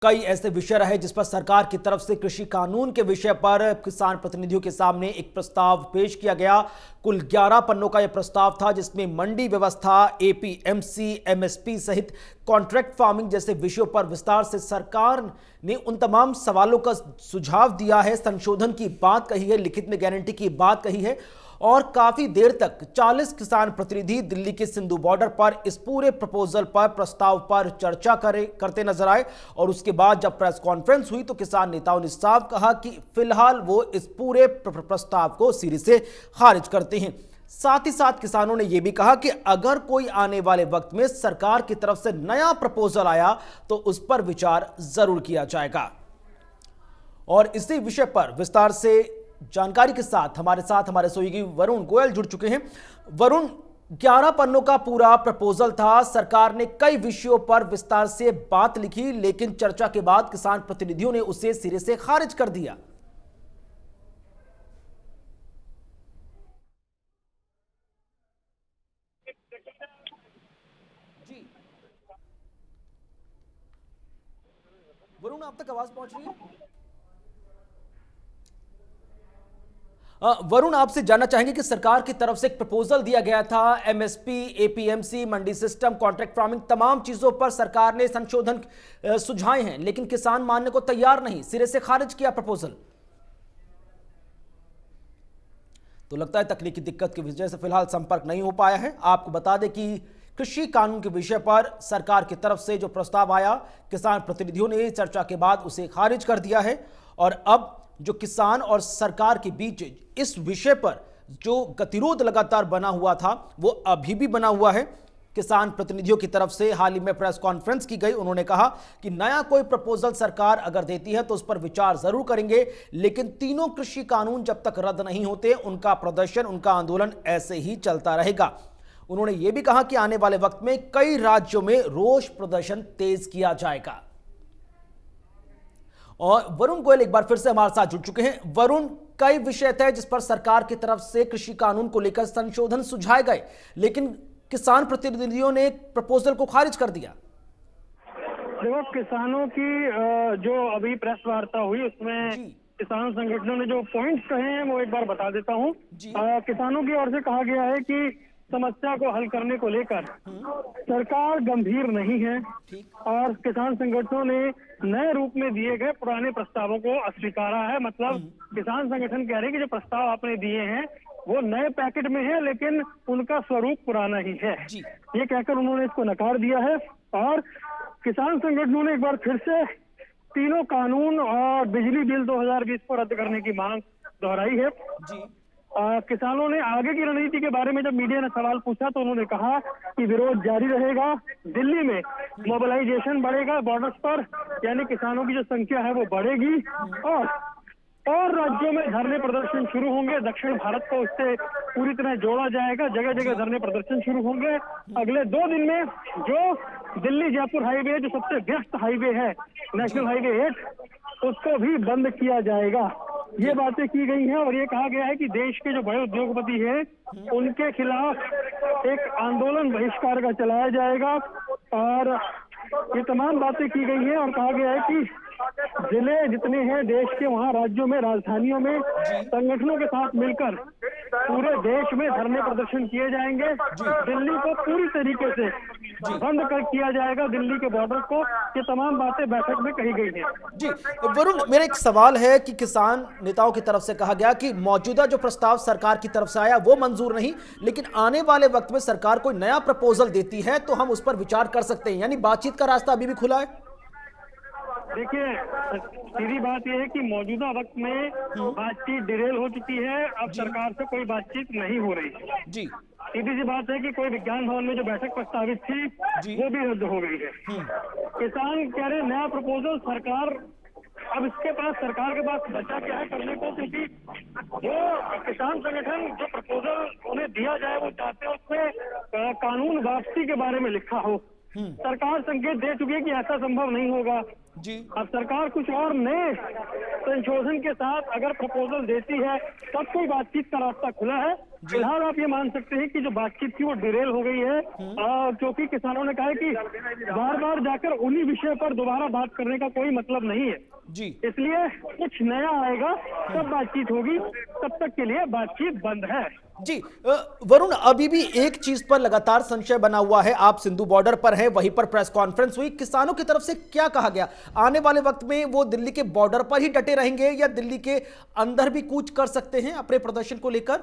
कई ऐसे विषय रहे जिस पर सरकार की तरफ से कृषि कानून के विषय पर किसान प्रतिनिधियों के सामने एक प्रस्ताव पेश किया गया। कुल 11 पन्नों का यह प्रस्ताव था, जिसमें मंडी व्यवस्था, एपीएमसी, एमएसपी सहित कॉन्ट्रैक्ट फार्मिंग जैसे विषयों पर विस्तार से सरकार ने उन तमाम सवालों का सुझाव दिया है, संशोधन की बात कही है, लिखित में गारंटी की बात कही है। और काफी देर तक 40 किसान प्रतिनिधि दिल्ली के सिंधु बॉर्डर पर इस पूरे प्रपोजल पर, प्रस्ताव पर चर्चा करते नजर आए। और उसके बाद जब प्रेस कॉन्फ्रेंस हुई तो किसान नेताओं ने साफ कहा कि फिलहाल वो इस पूरे प्रस्ताव को सिरे से खारिज करते हैं। साथ ही साथ किसानों ने यह भी कहा कि अगर कोई आने वाले वक्त में सरकार की तरफ से नया प्रपोजल आया तो उस पर विचार जरूर किया जाएगा। और इसी विषय पर विस्तार से जानकारी के साथ हमारे सहयोगी वरुण गोयल जुड़ चुके हैं। वरुण, 11 पन्नों का पूरा प्रपोजल था, सरकार ने कई विषयों पर विस्तार से बात लिखी, लेकिन चर्चा के बाद किसान प्रतिनिधियों ने उसे सिरे से खारिज कर दिया। जी वरुण, आप तक आवाज पहुंच रही है? वरुण, आपसे जानना चाहेंगे कि सरकार की तरफ से एक प्रपोजल दिया गया था, एमएसपी, एपीएमसी, मंडी सिस्टम, कॉन्ट्रैक्ट फार्मिंग, तमाम चीजों पर सरकार ने संशोधन सुझाए हैं, लेकिन किसान मानने को तैयार नहीं, सिरे से खारिज किया प्रपोजल। तो लगता है तकनीकी दिक्कत की वजह से फिलहाल संपर्क नहीं हो पाया है। आपको बता दें कि कृषि कानून के विषय पर सरकार की तरफ से जो प्रस्ताव आया, किसान प्रतिनिधियों ने चर्चा के बाद उसे खारिज कर दिया है। और अब जो किसान और सरकार के बीच इस विषय पर जो गतिरोध लगातार बना हुआ था वो अभी भी बना हुआ है। किसान प्रतिनिधियों की तरफ से हाल ही में प्रेस कॉन्फ्रेंस की गई, उन्होंने कहा कि नया कोई प्रपोजल सरकार अगर देती है तो उस पर विचार जरूर करेंगे, लेकिन तीनों कृषि कानून जब तक रद्द नहीं होते उनका प्रदर्शन, उनका आंदोलन ऐसे ही चलता रहेगा। उन्होंने यह भी कहा कि आने वाले वक्त में कई राज्यों में रोष प्रदर्शन तेज किया जाएगा। और वरुण गोयल एक बार फिर से हमारे साथ जुड़ चुके हैं। वरुण, कई विषय थे जिस पर सरकार की तरफ से कृषि कानून को लेकर संशोधन सुझाए गए, लेकिन किसान प्रतिनिधियों ने प्रपोजल को खारिज कर दिया। देखो, किसानों की जो अभी प्रेस वार्ता हुई उसमें किसान संगठनों ने जो पॉइंट्स कहे हैं वो एक बार बता देता हूँ। किसानों की ओर से कहा गया है कि समस्या को हल करने को लेकर सरकार गंभीर नहीं है और किसान संगठनों ने नए रूप में दिए गए पुराने प्रस्तावों को अस्वीकारा है। मतलब किसान संगठन कह रहे हैं कि जो प्रस्ताव आपने दिए हैं वो नए पैकेट में है, लेकिन उनका स्वरूप पुराना ही है। ये कहकर उन्होंने इसको नकार दिया है। और किसान संगठनों ने एक बार फिर से तीनों कानून और बिजली बिल 2020 को रद्द करने की मांग दोहराई है। किसानों ने आगे की रणनीति के बारे में जब मीडिया ने सवाल पूछा तो उन्होंने कहा कि विरोध जारी रहेगा, दिल्ली में मोबिलाइजेशन बढ़ेगा बॉर्डर्स पर, यानी किसानों की जो संख्या है वो बढ़ेगी और राज्यों में धरने प्रदर्शन शुरू होंगे। दक्षिण भारत को उससे पूरी तरह जोड़ा जाएगा, जगह जगह धरने प्रदर्शन शुरू होंगे। अगले 2 दिन में जो दिल्ली जयपुर हाईवे, जो सबसे व्यस्त हाईवे है, नेशनल हाईवे 8, उसको भी बंद किया जाएगा। ये बातें की गई हैं और ये कहा गया है कि देश के जो बड़े उद्योगपति हैं उनके खिलाफ एक आंदोलन बहिष्कार का चलाया जाएगा। और ये तमाम बातें की गई हैं और कहा गया है कि जिले जितने हैं देश के, वहाँ राज्यों में, राजधानियों में संगठनों के साथ मिलकर पूरे देश में धरने प्रदर्शन किए जाएंगे। दिल्ली को पूरी तरीके से बंद कर किया जाएगा, दिल्ली के बॉर्डर को। ये तमाम बातें बैठक में कही गई हैं। जी वरुण, मेरा एक सवाल है कि किसान नेताओं की तरफ से कहा गया कि मौजूदा जो प्रस्ताव सरकार की तरफ से आया वो मंजूर नहीं, लेकिन आने वाले वक्त में सरकार कोई नया प्रपोजल देती है तो हम उस पर विचार कर सकते हैं, यानी बातचीत का रास्ता अभी भी खुला है। देखिए, सीधी बात यह है कि मौजूदा वक्त में बातचीत डिरेल हो चुकी है। अब सरकार से कोई बातचीत नहीं हो रही है। सीधी सी बात है कि कोई विज्ञान भवन में जो बैठक प्रस्तावित थी वो भी रद्द हो गई है। किसान कह रहे नया प्रपोजल सरकार, अब इसके पास, सरकार के पास बचा क्या है करने को, क्योंकि जो किसान संगठन जो प्रपोजल उन्हें दिया जाए वो चाहते हैं उसमें कानून वापसी के बारे में लिखा हो। सरकार संकेत दे चुकी है कि ऐसा संभव नहीं होगा। अब सरकार कुछ और नए संशोधन के साथ अगर प्रपोजल देती है तब कोई बातचीत का रास्ता खुला है। फिलहाल आप ये मान सकते हैं कि जो बातचीत थी वो डिरेल हो गई है, क्योंकि किसानों ने कहा है कि बार बार जाकर उन्हीं विषय पर दोबारा बात करने का कोई मतलब नहीं है जी। इसलिए कुछ नया आएगा तब बातचीत होगी, तब तक के लिए बातचीत बंद है। जी वरुण, अभी भी एक चीज पर लगातार संशय बना हुआ है, आप सिंधु बॉर्डर पर हैं, वहीं पर प्रेस कॉन्फ्रेंस हुई, किसानों की तरफ से क्या कहा गया? आने वाले वक्त में वो दिल्ली के बॉर्डर पर ही डटे रहेंगे या दिल्ली के अंदर भी कूच कर सकते हैं अपने प्रदर्शन को लेकर?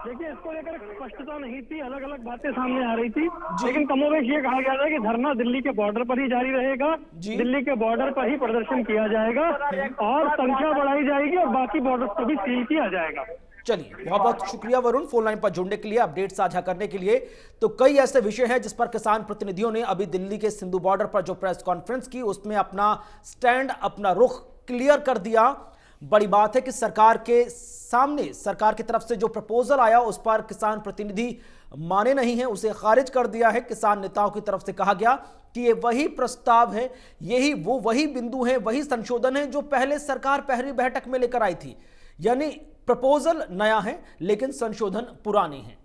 देखिए, इसको लेकर स्पष्टता नहीं थी, अलग अलग बातें सामने आ रही थी, लेकिन कमोबेश ये कहा गया था कि धरना दिल्ली के बॉर्डर पर ही जारी रहेगा, दिल्ली के बॉर्डर पर ही प्रदर्शन किया जाएगा और संख्या बढ़ाई जाएगी और बाकी बॉर्डर को भी सील किया जाएगा। चलिए, बहुत बहुत शुक्रिया वरुण, फोन लाइन पर जुड़ने के लिए, अपडेट साझा करने के लिए। तो कई ऐसे विषय हैं जिस पर किसान प्रतिनिधियों ने अभी दिल्ली के सिंधु बॉर्डर पर जो प्रेस कॉन्फ्रेंस की उसमें अपना स्टैंड, अपना रुख क्लियर कर दिया। बड़ी बात है कि सरकार के सामने, सरकार की तरफ से जो प्रपोजल आया उस पर किसान प्रतिनिधि माने नहीं है, उसे खारिज कर दिया है। किसान नेताओं की तरफ से कहा गया कि ये वही प्रस्ताव है, वही बिंदु है, वही संशोधन है जो पहले सरकार पहली बैठक में लेकर आई थी। यानी प्रपोजल नया है लेकिन संशोधन पुराने हैं।